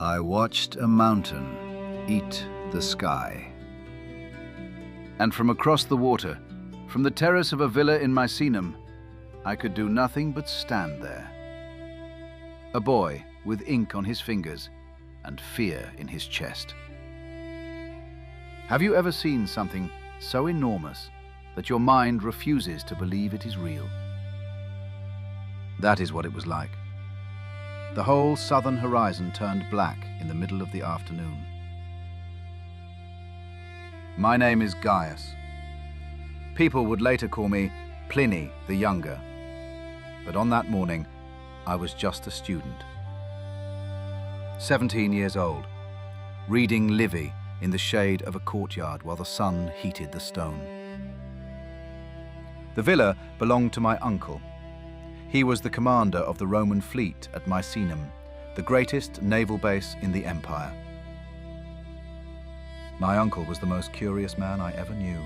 I watched a mountain eat the sky. And from across the water, from the terrace of a villa in Misenum, I could do nothing but stand there. A boy with ink on his fingers and fear in his chest. Have you ever seen something so enormous that your mind refuses to believe it is real? That is what it was like. The whole southern horizon turned black in the middle of the afternoon. My name is Gaius. People would later call me Pliny the Younger. But on that morning, I was just a student. 17 years old, reading Livy in the shade of a courtyard while the sun heated the stone. The villa belonged to my uncle. He was the commander of the Roman fleet at Misenum, the greatest naval base in the empire. My uncle was the most curious man I ever knew.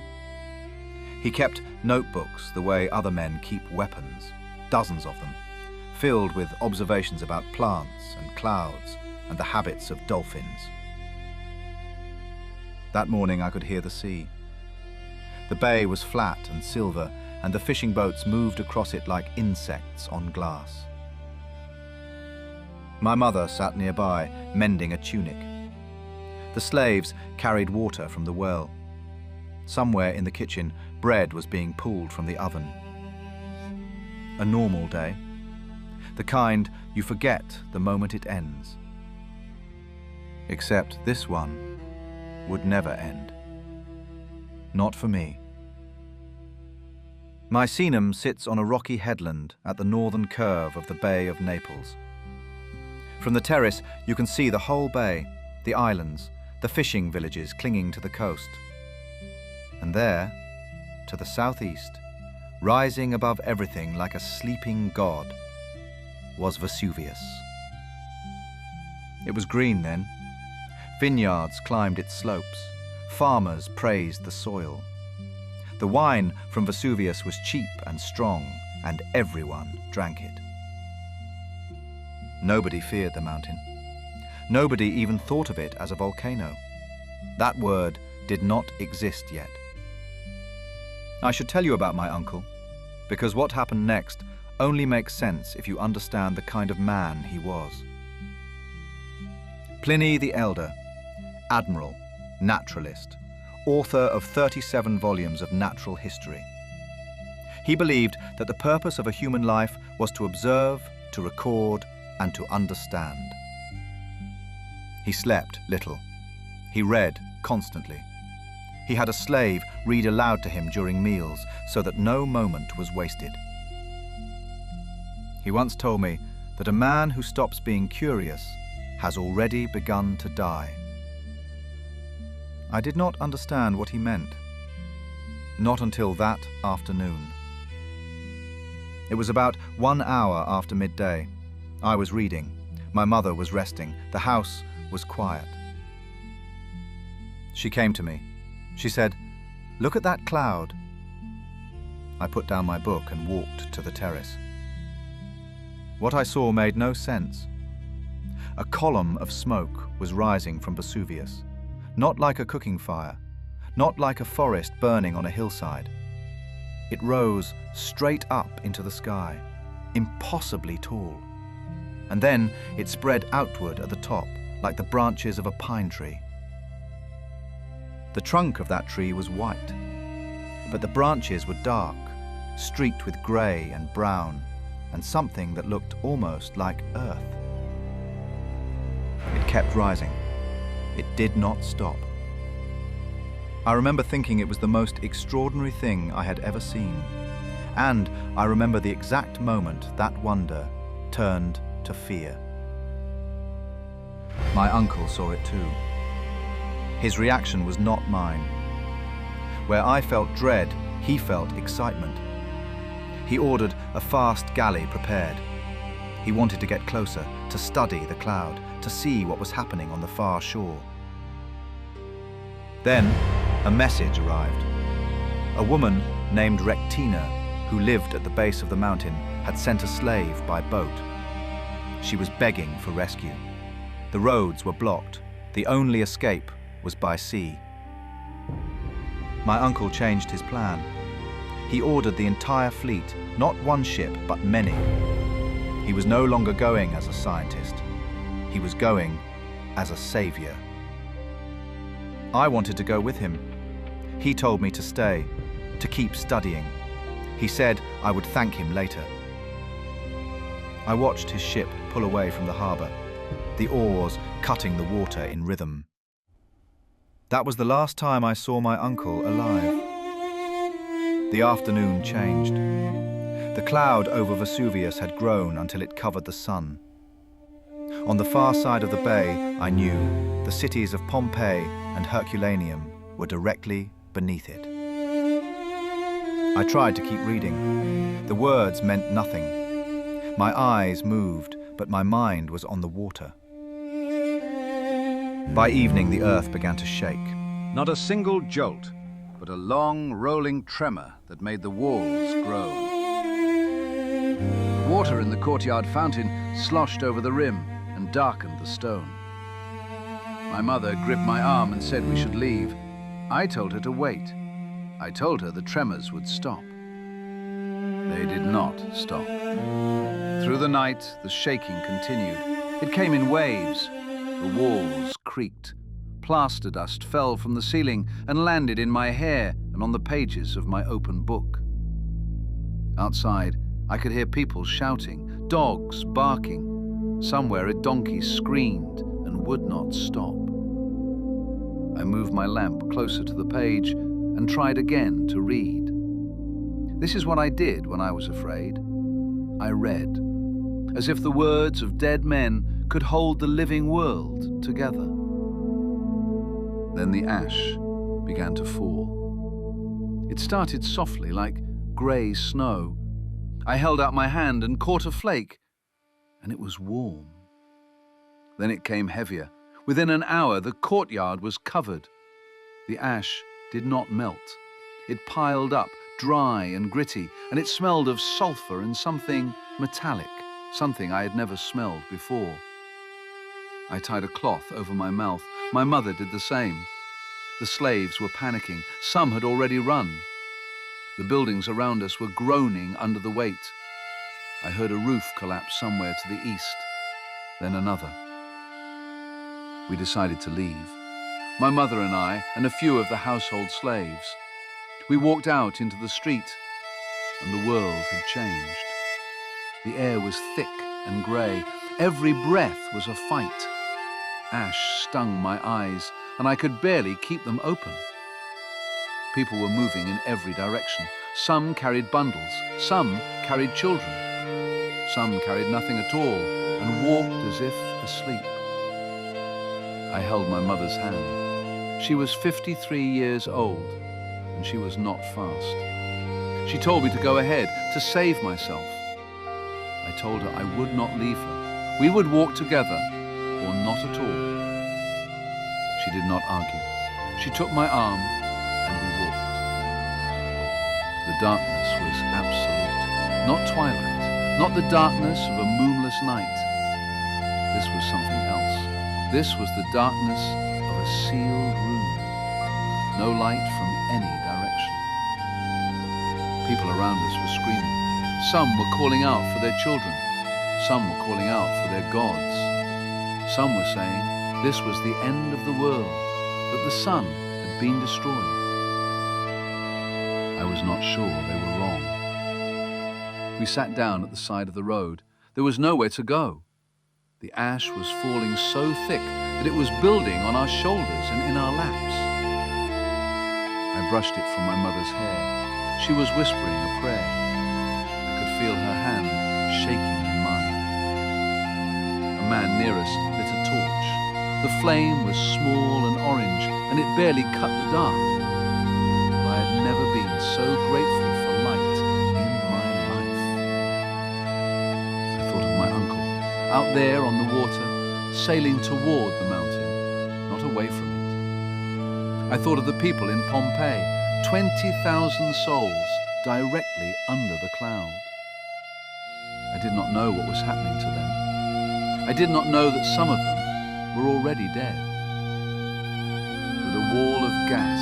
He kept notebooks the way other men keep weapons, dozens of them, filled with observations about plants and clouds and the habits of dolphins. That morning I could hear the sea. The bay was flat and silver, and the fishing boats moved across it like insects on glass. My mother sat nearby, mending a tunic. The slaves carried water from the well. Somewhere in the kitchen, bread was being pulled from the oven. A normal day, the kind you forget the moment it ends. Except this one would never end. Not for me. Misenum sits on a rocky headland at the northern curve of the Bay of Naples. From the terrace, you can see the whole bay, the islands, the fishing villages clinging to the coast. And there, to the southeast, rising above everything like a sleeping god, was Vesuvius. It was green then. Vineyards climbed its slopes. Farmers praised the soil. The wine from Vesuvius was cheap and strong, and everyone drank it. Nobody feared the mountain. Nobody even thought of it as a volcano. That word did not exist yet. I should tell you about my uncle, because what happened next only makes sense if you understand the kind of man he was. Pliny the Elder, admiral, naturalist, author of 37 volumes of natural history. He believed that the purpose of a human life was to observe, to record, and to understand. He slept little. He read constantly. He had a slave read aloud to him during meals so that no moment was wasted. He once told me that a man who stops being curious has already begun to die. I did not understand what he meant. Not until that afternoon. It was about 1 hour after midday. I was reading. My mother was resting. The house was quiet. She came to me. She said, "Look at that cloud." I put down my book and walked to the terrace. What I saw made no sense. A column of smoke was rising from Vesuvius. Not like a cooking fire, not like a forest burning on a hillside. It rose straight up into the sky, impossibly tall. And then it spread outward at the top, like the branches of a pine tree. The trunk of that tree was white, but the branches were dark, streaked with grey and brown, and something that looked almost like earth. It kept rising. It did not stop. I remember thinking it was the most extraordinary thing I had ever seen. And I remember the exact moment that wonder turned to fear. My uncle saw it too. His reaction was not mine. Where I felt dread, he felt excitement. He ordered a fast galley prepared. He wanted to get closer, to study the cloud, to see what was happening on the far shore. Then, a message arrived. A woman named Rectina, who lived at the base of the mountain, had sent a slave by boat. She was begging for rescue. The roads were blocked. The only escape was by sea. My uncle changed his plan. He ordered the entire fleet, not one ship, but many. He was no longer going as a scientist. He was going as a savior. I wanted to go with him. He told me to stay, to keep studying. He said I would thank him later. I watched his ship pull away from the harbor, the oars cutting the water in rhythm. That was the last time I saw my uncle alive. The afternoon changed. The cloud over Vesuvius had grown until it covered the sun. On the far side of the bay, I knew, the cities of Pompeii and Herculaneum were directly beneath it. I tried to keep reading. The words meant nothing. My eyes moved, but my mind was on the water. By evening, the earth began to shake. Not a single jolt, but a long, rolling tremor that made the walls groan. Water in the courtyard fountain sloshed over the rim and darkened the stone. My mother gripped my arm and said we should leave. I told her to wait. I told her the tremors would stop. They did not stop. Through the night, the shaking continued. It came in waves. The walls creaked. Plaster dust fell from the ceiling and landed in my hair and on the pages of my open book. Outside, I could hear people shouting, dogs barking. Somewhere a donkey screamed and would not stop. I moved my lamp closer to the page and tried again to read. This is what I did when I was afraid. I read, as if the words of dead men could hold the living world together. Then the ash began to fall. It started softly, like grey snow. I held out my hand and caught a flake, and it was warm. Then it came heavier. Within an hour, the courtyard was covered. The ash did not melt. It piled up, dry and gritty, and it smelled of sulfur and something metallic, something I had never smelled before. I tied a cloth over my mouth. My mother did the same. The slaves were panicking. Some had already run. The buildings around us were groaning under the weight. I heard a roof collapse somewhere to the east, then another. We decided to leave. My mother and I, and a few of the household slaves. We walked out into the street, and the world had changed. The air was thick and grey. Every breath was a fight. Ash stung my eyes, and I could barely keep them open. People were moving in every direction. Some carried bundles, some carried children. Some carried nothing at all and walked as if asleep. I held my mother's hand. She was 53 years old, and she was not fast. She told me to go ahead, to save myself. I told her I would not leave her. We would walk together, or not at all. She did not argue. She took my arm, and we walked. The darkness was absolute, not twilight, not the darkness of a moonless night. This was something else. This was the darkness of a sealed room. No light from any direction. People around us were screaming. Some were calling out for their children. Some were calling out for their gods. Some were saying this was the end of the world, that the sun had been destroyed. I was not sure they were wrong. We sat down at the side of the road. There was nowhere to go. The ash was falling so thick that it was building on our shoulders and in our laps. I brushed it from my mother's hair. She was whispering a prayer. I could feel her hand shaking in mine. A man near us lit a torch. The flame was small and orange, and it barely cut the dark. But I had never been so grateful for light in my life. I thought of my uncle, out there on the water, sailing toward the mountain, not away from it. I thought of the people in Pompeii, 20,000 souls directly under the cloud. I did not know what was happening to them. I did not know that some of them, were already dead. With a wall of gas,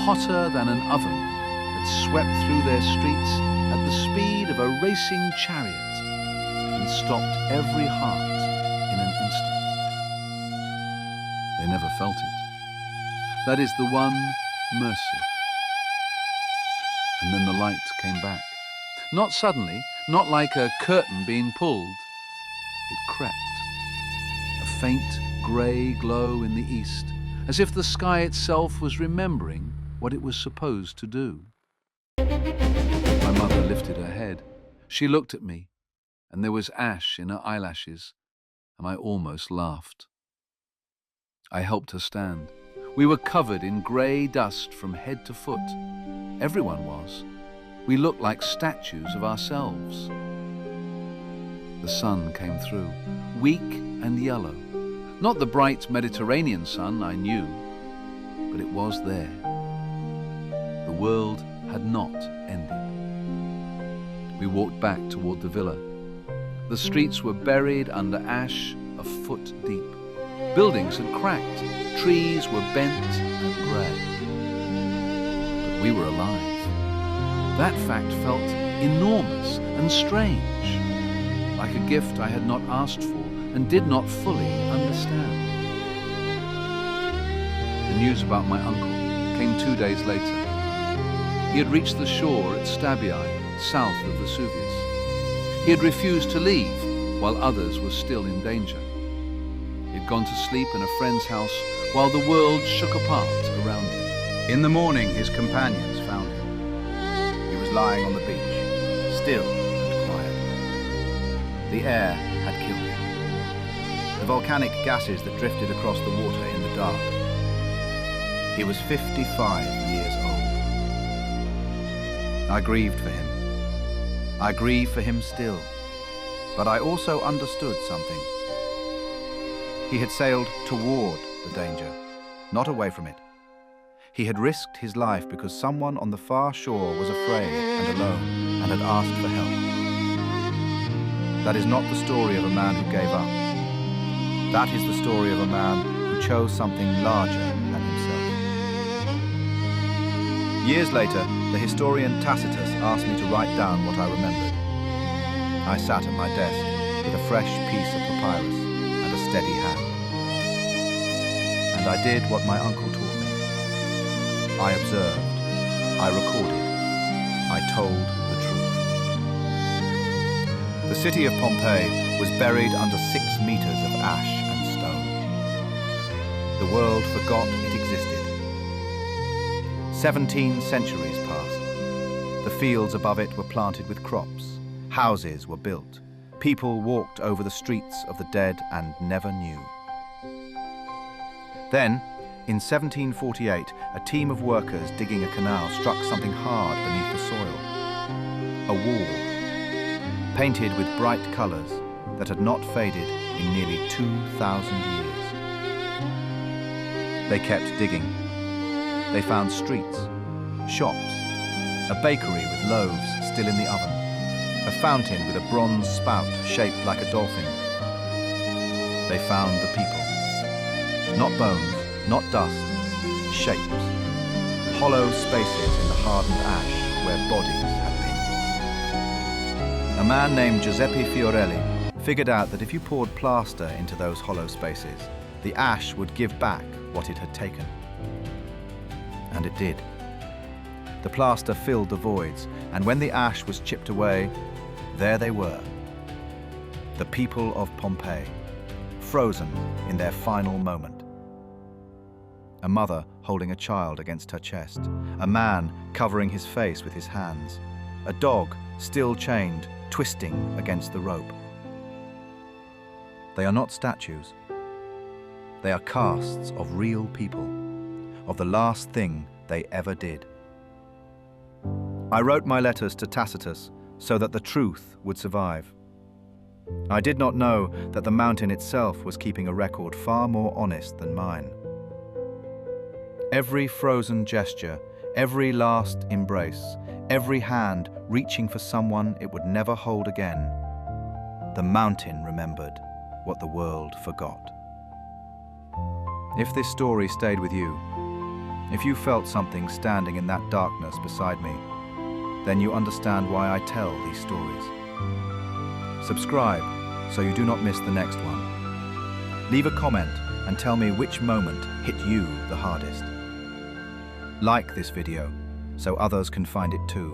hotter than an oven, that swept through their streets at the speed of a racing chariot and stopped every heart in an instant. They never felt it. That is the one mercy. And then the light came back. Not suddenly, not like a curtain being pulled. It crept. A faint grey glow in the east, as if the sky itself was remembering what it was supposed to do. My mother lifted her head. She looked at me, and there was ash in her eyelashes, and I almost laughed. I helped her stand. We were covered in grey dust from head to foot. Everyone was. We looked like statues of ourselves. The sun came through, weak and yellow. Not the bright Mediterranean sun I knew, but it was there. The world had not ended. We walked back toward the villa. The streets were buried under ash a foot deep. Buildings had cracked, trees were bent and grey. But we were alive. That fact felt enormous and strange, like a gift I had not asked for and did not fully understand. The news about my uncle came 2 days later. He had reached the shore at Stabiae, south of Vesuvius. He had refused to leave while others were still in danger. He had gone to sleep in a friend's house while the world shook apart around him. In the morning, his companions found him. He was lying on the beach, still and quiet. The air had killed him. The volcanic gases that drifted across the water in the dark. He was 55 years old. I grieved for him. I grieve for him still. But I also understood something. He had sailed toward the danger, not away from it. He had risked his life because someone on the far shore was afraid and alone and had asked for help. That is not the story of a man who gave up. That is the story of a man who chose something larger than himself. Years later, the historian Tacitus asked me to write down what I remembered. I sat at my desk with a fresh piece of papyrus and a steady hand. And I did what my uncle taught me. I observed, I recorded, I told the truth. The city of Pompeii was buried under 6 meters of ash and stone. The world forgot it existed. 17 centuries passed. The fields above it were planted with crops. Houses were built. People walked over the streets of the dead and never knew. Then, in 1748, a team of workers digging a canal struck something hard beneath the soil. A wall, painted with bright colours that had not faded in nearly 2,000 years. They kept digging. They found streets, shops, a bakery with loaves still in the oven, a fountain with a bronze spout shaped like a dolphin. They found the people. Not bones, not dust, shapes. Hollow spaces in the hardened ash where bodies had been. A man named Giuseppe Fiorelli figured out that if you poured plaster into those hollow spaces, the ash would give back what it had taken. And it did. The plaster filled the voids, and when the ash was chipped away, there they were. The people of Pompeii, frozen in their final moment. A mother holding a child against her chest, a man covering his face with his hands, a dog still chained, twisting against the rope. They are not statues. They are casts of real people, of the last thing they ever did. I wrote my letters to Tacitus so that the truth would survive. I did not know that the mountain itself was keeping a record far more honest than mine. Every frozen gesture, every last embrace, every hand reaching for someone it would never hold again, the mountain remembered what the world forgot. If this story stayed with you, if you felt something standing in that darkness beside me, then you understand why I tell these stories. Subscribe so you do not miss the next one. Leave a comment and tell me which moment hit you the hardest. Like this video so others can find it too.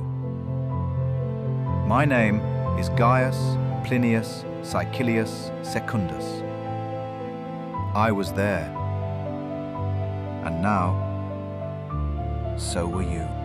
My name is Gaius Plinius Caecilius Secundus. I was there, and now, so were you.